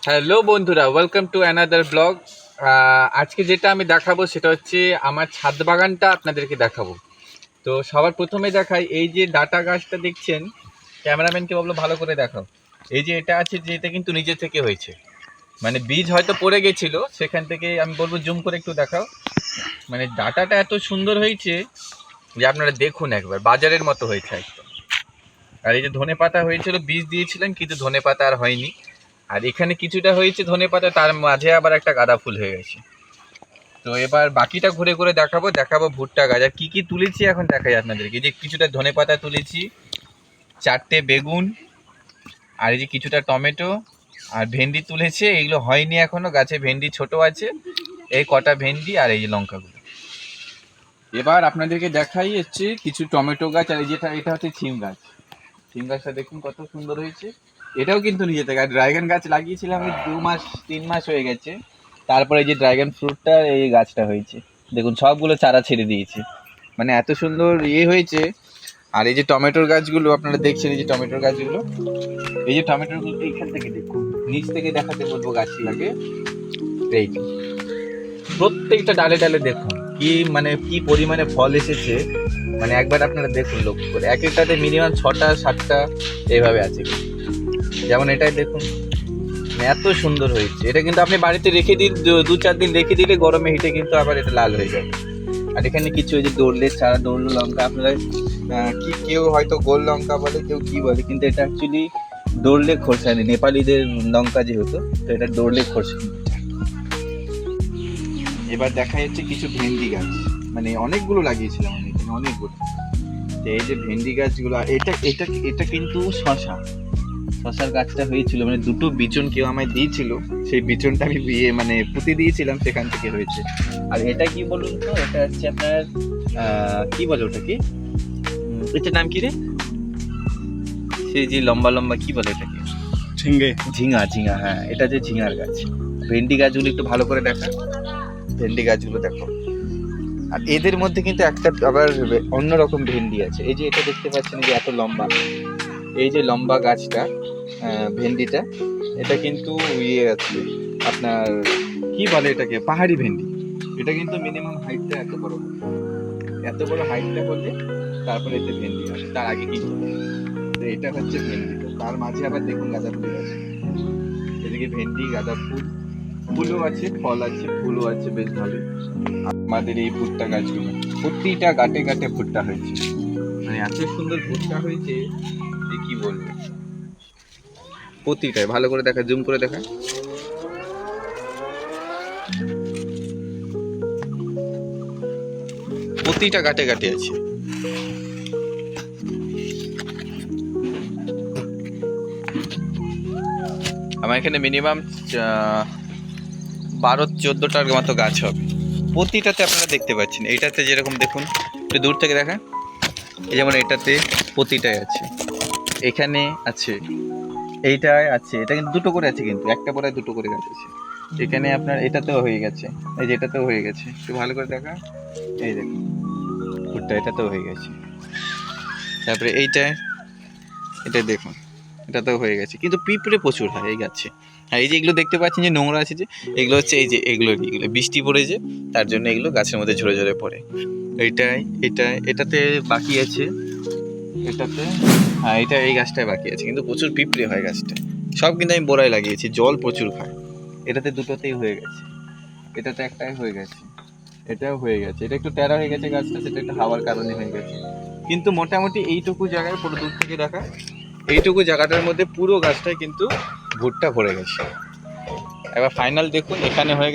Hello বন্ধুরা, welcome to another blog. আজকে যেটা আমি দেখাবো সেটা হচ্ছে আমার ছাদ বাগানটা আপনাদেরকে দেখাবো। তো সবার প্রথমে দেখাই, এই যে ডাটা গাছটা দেখছেন, ক্যামেরাম্যানকে বললো ভালো করে দেখাও। এই যে এটা আছে, যে এটা কিন্তু নিজে থেকে হয়েছে, মানে বীজ হয়তো পড়ে গেছিল, সেখান থেকে আমি বলবো জুম করে একটু দেখাও। মানে ডাটাটা এত সুন্দর হয়েছে যে আপনারা দেখুন একবার, বাজারের মতো হয়েছে একদম। আর এই যে ধনেপাতা হয়েছিল, বীজ দিয়েছিলেন কিন্তু ধনেপাতা আর হয়নি। আর এখানে কিছুটা হয়েছে ধনেপাতা, তার মাঝে আবার একটা গাঁদা ফুল হয়ে গেছে। তো এবার বাকিটা ঘুরে ঘুরে দেখাবো ভুট্টা গাছ আর কি কি তুলেছি এখন দেখাই আপনাদেরকে। এই যে কিছুটা ধনেপাতা তুলেছি, 4টে বেগুন, আর এই যে কিছুটা টমেটো আর ভেন্ডি তুলেছে। এইগুলো হয়নি এখনো, গাছে ভেন্ডি ছোট আছে, এই কটা ভেন্ডি আর এই যে লঙ্কাগুলো। এবার আপনাদেরকে দেখাই হচ্ছে কিছু টমেটো গাছ, আর এই যেটা এটা হচ্ছে সিম গাছ। সিম গাছটা দেখুন কত সুন্দর হয়েছে। এটাও কিন্তু নিজে থেকে। আর ড্রাগন গাছ লাগিয়েছিলাম আমি 2-3 মাস হয়ে গেছে, তারপরে এই যে ড্রাগন ফ্রুটটা এই গাছটা হয়েছে দেখুন, সবগুলো চারা ছেড়ে দিয়েছি, মানে এত সুন্দর হয়েছে। আর এই যে টমেটোর গাছগুলো আপনারা দেখছেন, এই যে টমেটোর গাছগুলো, এই যে টমেটোর গুলো এইখান থেকে দেখুন, নিচ থেকে দেখাতে বলবো গাছগুলোকে। এই যে প্রত্যেকটা ডালে ডালে দেখুন কি, মানে কি পরিমাণে ফল এসেছে। মানে একবার আপনারা দেখুন লক্ষ্য করে, এক একটাতে মিনিমাম 6টা 7টা এইভাবে আছে। যেমন এটাই দেখুন, মানে এত সুন্দর হয়েছে। এটা কিন্তু আপনি বাড়িতে রেখে দিন, 2-4 দিন রেখে দিলে গরমে হিটে কিন্তু আবার এটা লাল হয়ে যাবে। আর এখানে কিছু ওই যে দৌড়লের চারা, দৌড়লো লঙ্কা, আপনারা কি কেউ হয়তো গোল লঙ্কা বলে, কেউ কি বলে, কিন্তু এটা অ্যাকচুয়ালি দৌড়লে খোরসানি, নেপালিদের লঙ্কা যেহেতু, তো এটা দৌড়লে খোরসানি। এবার দেখা যাচ্ছে কিছু ভেন্ডি গাছ, মানে অনেকগুলো লাগিয়েছিলাম আমি এখানে, অনেকগুলো। তো এই যে ভেন্ডি গাছগুলো, আর এটা এটা এটা কিন্তু শশার গাছটা হয়েছিল, মানে দুটো বিচন কেউ আমায় দিয়েছিল, সেই বিচনটা আমি মানে পুঁতে দিয়েছিলাম, সেখান থেকে হয়েছে। আর এটা কি বলুন তো, এটা হচ্ছে আপনার কি বলে ওটা, কি এটার নাম কি রে, সেই যে লম্বা লম্বা কি বলে এটাকে, ঝিঙা ঝিঙা, হ্যাঁ এটা যে ঝিঙার গাছ। ভেন্ডি গাছগুলো একটু ভালো করে দেখা, ভেন্ডি গাছগুলো দেখো। আর এদের মধ্যে কিন্তু একটা আবার অন্যরকম ভেন্ডি আছে। এই যে এটা দেখতে পাচ্ছেন, যে এত লম্বা, এই যে লম্বা গাছটা, ভেন্ডিটা, এটা কিন্তু আছে আপনার, কি বলে এটাকে, পাহাড়ি ভেন্ডি। এটা কিন্তু মিনিমাম হাইটটা এত বড়, এত বড় হাইটটা হলে তারপরে এতে ভেন্ডি হবে, তার আগে কিন্তু হবে। তো এটা হচ্ছে ভেন্ডি। তার মাঝে আবার দেখুন গাঁদা ফুল আছে, এদিকে ভেন্ডি, গাঁদা ফুল, ফুলও আছে, ফল আছে, ফুলও আছে, বেশ ভালোই। আমাদের এই ভুট্টা গাছগুলো প্রতিটা গাটে গাটে ভুট্টা হয়েছে, মানে এত সুন্দর ভুট্টা হয়েছে যে কি বলবো। প্রতিটাই ভালো করে দেখা, জুম করে দেখা, প্রতিটা গাটে গাটে আছে। আমার এখানে মিনিমাম 12-14টার মতো গাছ হবে। প্রতিটাতে আপনারা দেখতে পাচ্ছেন, এইটাতে যেরকম দেখুন, একটু দূর থেকে দেখা, এই যেমন এটাতে প্রতিটাই আছে, এখানে আছে, এইটায় আছে, এটা কিন্তু দুটো করে আছে, কিন্তু একটা পরে দুটো করে গাছ আছে। এখানে আপনার এটাতেও হয়ে গেছে, এই যে এটাতেও হয়ে গেছে, একটু ভালো করে দেখা, এই দেখুন ভুট্টা এটাতেও হয়ে গেছে। তারপরে এটা দেখুন, এটাতেও হয়ে গেছে। কিন্তু পিঁপড়ে প্রচুর হয় এই গাছে। আর এই যে এগুলো দেখতে পাচ্ছেন যে নোংরা আছে, যে এগুলো হচ্ছে এই যে এগুলো বৃষ্টি পড়েছে, তার জন্য এগুলো গাছের মধ্যে ঝরে ঝরে পড়ে। এটাতে বাকি আছে, এটাতে, হ্যাঁ এটা এই গাছটায় বাকি আছে, কিন্তু প্রচুর পিঁপড়ে হয় গাছটা। সব কিন্তু আমি বোরায় লাগিয়েছি, জল প্রচুর খায়। এটাতে দুটোতেই হয়ে গেছে, এটাতে একটাই হয়ে গেছে, এটাও হয়ে গেছে। এটা একটু টেরা হয়ে গেছে গাছটা, সেটা একটু হাওয়ার কারণে হয়ে গেছে। কিন্তু মোটামুটি এইটুকু জায়গায়, পুরো দূর থেকে দেখা, এইটুকু জায়গাটার মধ্যে পুরো গাছটায় কিন্তু ভুট্টা ভরে গেছে। এবার ফাইনাল দেখুন, এখানে হয়ে